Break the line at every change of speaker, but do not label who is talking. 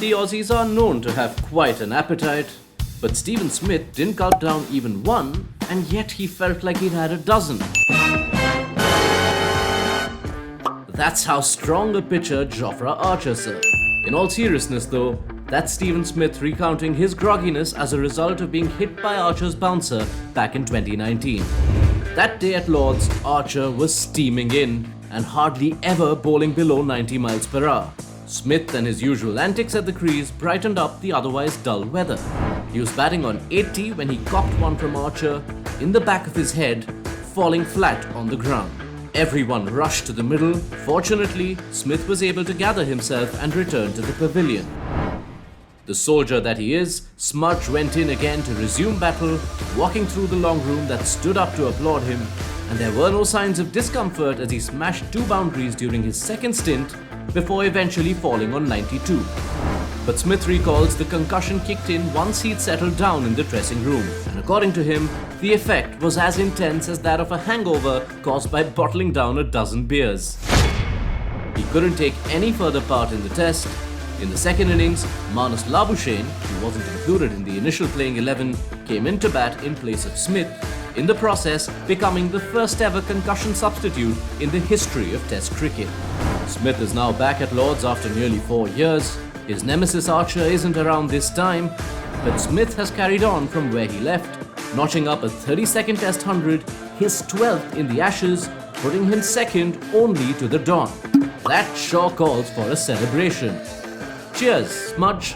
The Aussies are known to have quite an appetite, but Stephen Smith didn't gulp down even one, and yet he felt like he'd had a dozen. That's how strong a pitcher Jofra Archer served. In all seriousness though, that's Stephen Smith recounting his grogginess as a result of being hit by Archer's bouncer back in 2019. That day at Lord's, Archer was steaming in and hardly ever bowling below 90 miles per hour. Smith and his usual antics at the crease brightened up the otherwise dull weather. He was batting on 80 when he copped one from Archer in the back of his head, falling flat on the ground. Everyone rushed to the middle. Fortunately, Smith was able to gather himself and return to the pavilion. The soldier that he is, Smudge went in again to resume battle, walking through the long room that stood up to applaud him, and there were no signs of discomfort as he smashed 2 boundaries during his second stint before eventually falling on 92. But Smith recalls the concussion kicked in once he'd settled down in the dressing room, and according to him, the effect was as intense as that of a hangover caused by bottling down a dozen beers. He couldn't take any further part in the test. In the second innings, Marnus Labuschagne, who wasn't included in the initial playing 11, came in to bat in place of Smith, in the process becoming the first ever concussion substitute in the history of Test cricket. Smith is now back at Lord's after nearly 4 years. His nemesis Archer isn't around this time, but Smith has carried on from where he left, notching up a 32nd Test 100, his 12th in the Ashes, putting him second only to the Don. That sure calls for a celebration. Cheers, Smudge.